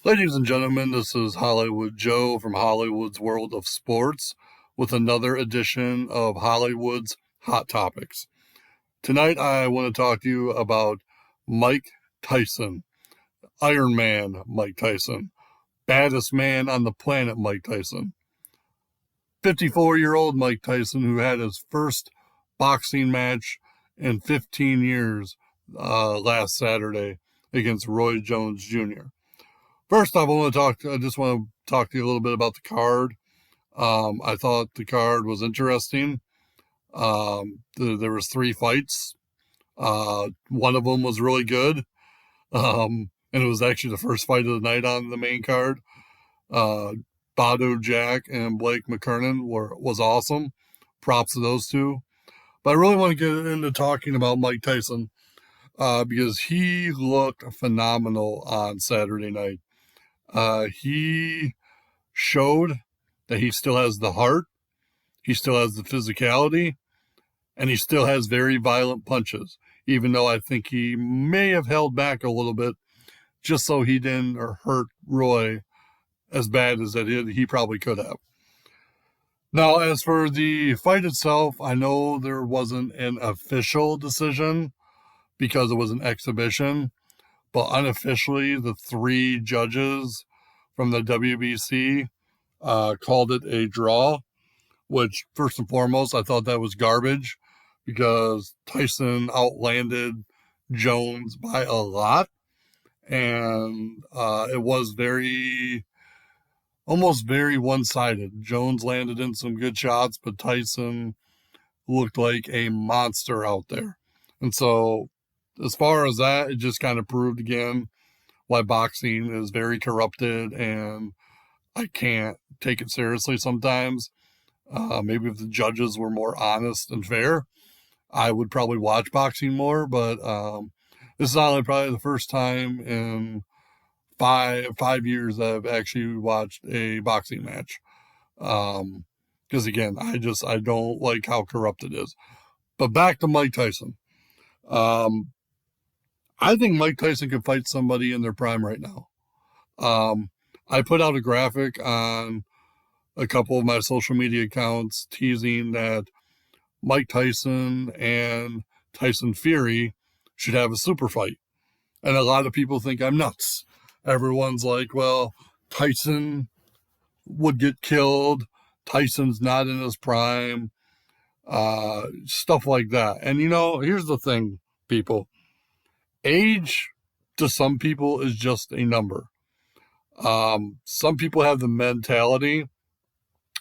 Ladies and gentlemen, this is Hollywood Joe from Hollywood's World of Sports with another edition of Hollywood's Hot Topics. Tonight, I want to talk to you about Mike Tyson, Iron Man Mike Tyson, baddest man on the planet Mike Tyson, 54-year-old Mike Tyson who had his first boxing match in 15 years last Saturday against Roy Jones Jr. First off, I just want to talk to you a little bit about the card. I thought the card was interesting. There was 3 fights. One of them was really good. And it was actually the first fight of the night on the main card. Bado Jack and Blake McKernan was awesome. Props to those two. But I really want to get into talking about Mike Tyson because he looked phenomenal on Saturday night. He showed that he still has the heart, he still has the physicality, and he still has very violent punches, even though I think he may have held back a little bit just so he didn't hurt Roy as bad as he probably could have. Now, as for the fight itself, I know there wasn't an official decision because it was an exhibition, but unofficially, the 3 judges from the WBC called it a draw, which, first and foremost, I thought that was garbage because Tyson outlanded Jones by a lot, and it was almost very one-sided. Jones landed in some good shots, but Tyson looked like a monster out there. And so, as far as that, it just kind of proved again why boxing is very corrupted and I can't take it seriously sometimes. Maybe if the judges were more honest and fair, I would probably watch boxing more, but this is probably the first time in five years that I've actually watched a boxing match. Because again, I don't like how corrupt it is. But back to Mike Tyson. I think Mike Tyson could fight somebody in their prime right now. I put out a graphic on a couple of my social media accounts teasing that Mike Tyson and Tyson Fury should have a super fight. And a lot of people think I'm nuts. Everyone's like, well, Tyson would get killed. Tyson's not in his prime. Stuff like that. And here's the thing, people. Age to some people is just a number. Some people have the mentality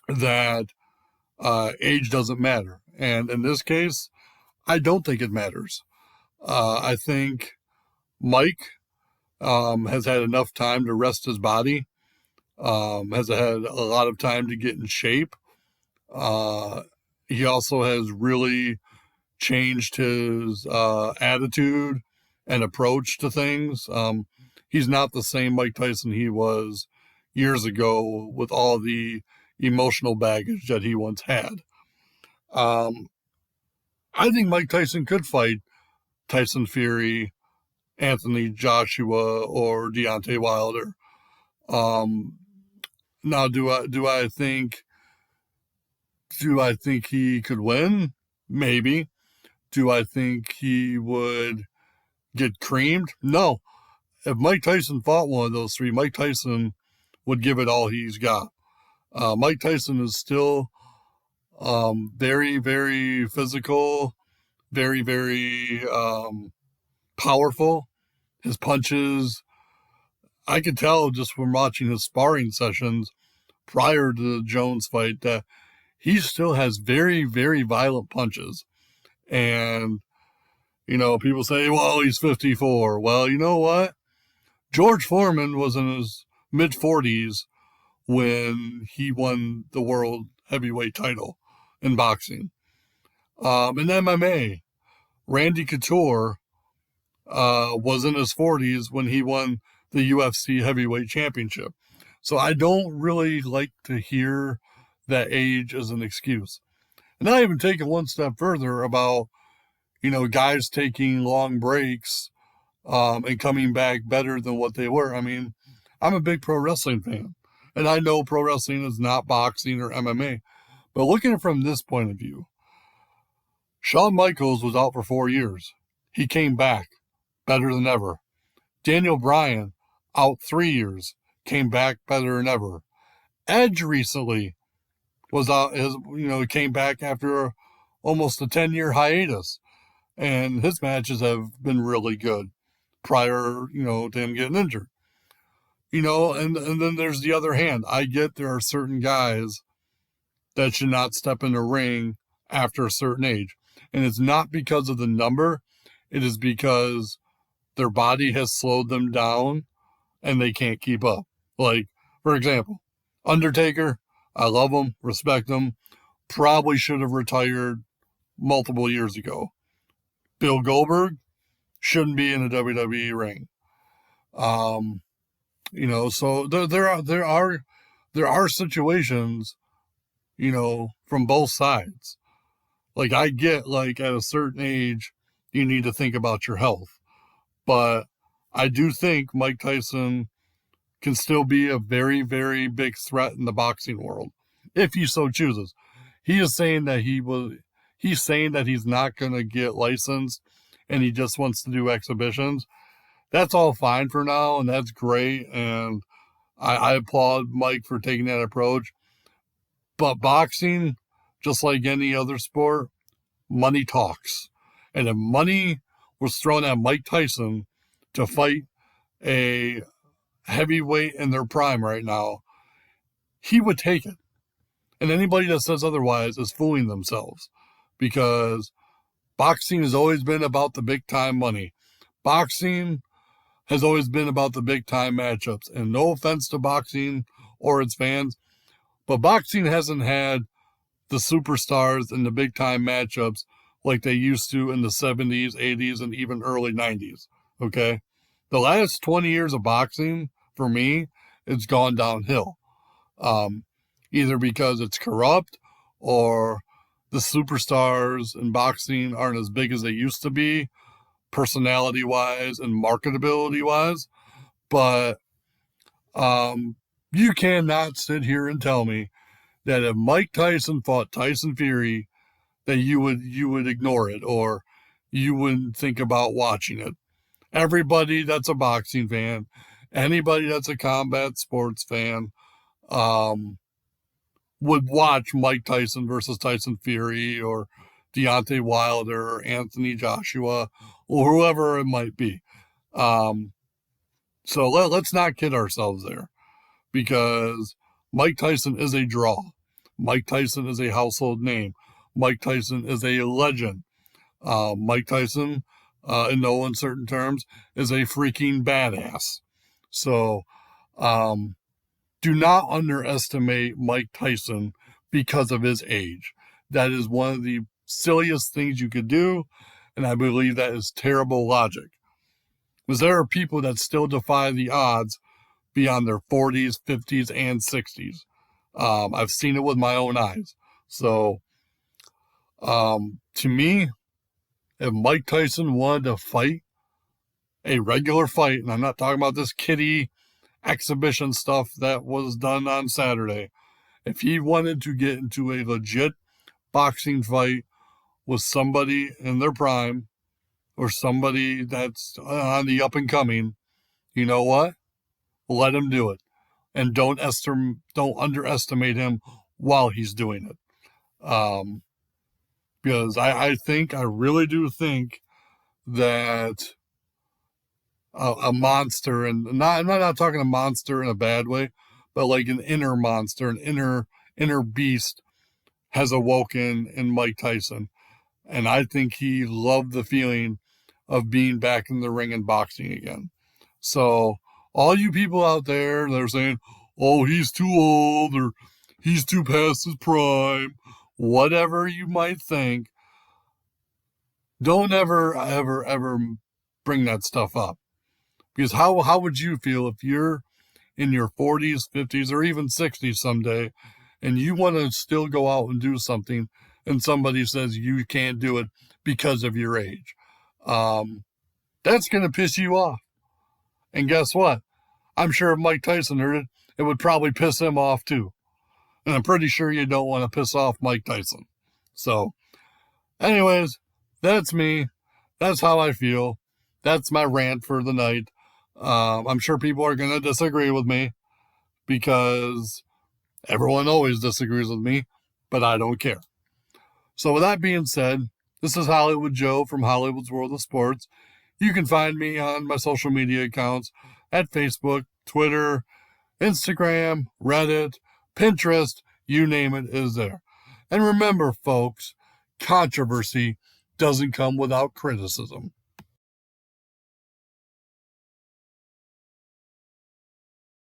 that age doesn't matter. And in this case, I don't think it matters. I think Mike has had enough time to rest his body, has had a lot of time to get in shape. He also has really changed his attitude and approach to things. He's not the same Mike Tyson he was years ago with all the emotional baggage that he once had. I think Mike Tyson could fight Tyson Fury, Anthony Joshua, or Deontay Wilder. Now, do I think he could win? Maybe. Do I think he would get creamed? No. If Mike Tyson fought one of those 3, Mike Tyson would give it all he's got. Mike Tyson is still very, very physical, very, very powerful. His punches, I could tell just from watching his sparring sessions prior to the Jones fight that he still has very, very violent punches. And, people say, well, he's 54. Well, you know what? George Foreman was in his mid-40s when he won the world heavyweight title in boxing. In MMA, Randy Couture was in his 40s when he won the UFC heavyweight championship. So I don't really like to hear that age as an excuse. And I even take it one step further about, guys taking long breaks and coming back better than what they were. I mean, I'm a big pro wrestling fan. And I know pro wrestling is not boxing or MMA. But looking at it from this point of view, Shawn Michaels was out for 4 years. He came back better than ever. Daniel Bryan, out 3 years, came back better than ever. Edge recently was out, came back after almost a 10-year hiatus. And his matches have been really good prior, to him getting injured. And then there's the other hand. I get there are certain guys that should not step in the ring after a certain age. And it's not because of the number. It is because their body has slowed them down and they can't keep up. Like, for example, Undertaker, I love him, respect him, probably should have retired multiple years ago. Bill Goldberg shouldn't be in a WWE ring. So there are situations, from both sides. Like, I get, like, at a certain age, you need to think about your health. But I do think Mike Tyson can still be a very, very big threat in the boxing world, if he so chooses. He is saying that he's saying that he's not going to get licensed and he just wants to do exhibitions. That's all fine for now, and that's great. And I applaud Mike for taking that approach. But boxing, just like any other sport, money talks. And if money was thrown at Mike Tyson to fight a heavyweight in their prime right now, he would take it. And anybody that says otherwise is fooling themselves, because boxing has always been about the big time money. Boxing has always been about the big time matchups. And no offense to boxing or its fans, but boxing hasn't had the superstars and the big time matchups like they used to in the 70s, 80s, and even early 90s. Okay? The last 20 years of boxing, for me, it's gone downhill. Either because it's corrupt or the superstars in boxing aren't as big as they used to be, personality-wise and marketability-wise. But you cannot sit here and tell me that if Mike Tyson fought Tyson Fury, that you would ignore it or you wouldn't think about watching it. Everybody that's a boxing fan, anybody that's a combat sports fan, would watch Mike Tyson versus Tyson Fury or Deontay Wilder or Anthony Joshua or whoever it might be. So let's not kid ourselves there, because Mike Tyson is a draw. Mike Tyson is a household name. Mike Tyson is a legend. Mike Tyson, in no uncertain terms, is a freaking badass. So, do not underestimate Mike Tyson because of his age. That is one of the silliest things you could do, and I believe that is terrible logic. Because there are people that still defy the odds beyond their 40s, 50s, and 60s. I've seen it with my own eyes. So, to me, if Mike Tyson wanted to fight a regular fight, and I'm not talking about this kiddie exhibition stuff that was done on Saturday, if he wanted to get into a legit boxing fight with somebody in their prime or somebody that's on the up and coming, you know what? Let him do it. And don't underestimate him while he's doing it. Because I really do think that a monster, and I'm not talking a monster in a bad way, but like an inner monster, an inner beast has awoken in Mike Tyson. And I think he loved the feeling of being back in the ring and boxing again. So all you people out there that are saying, oh, he's too old or he's too past his prime, whatever you might think, don't ever bring that stuff up. Because how would you feel if you're in your 40s, 50s, or even 60s someday, and you want to still go out and do something, and somebody says you can't do it because of your age? That's going to piss you off. And guess what? I'm sure if Mike Tyson heard it, it would probably piss him off too. And I'm pretty sure you don't want to piss off Mike Tyson. So, anyways, that's me. That's how I feel. That's my rant for the night. I'm sure people are going to disagree with me because everyone always disagrees with me, but I don't care. So with that being said, this is Hollywood Joe from Hollywood's World of Sports. You can find me on my social media accounts at Facebook, Twitter, Instagram, Reddit, Pinterest, you name it is there. And remember, folks, controversy doesn't come without criticism.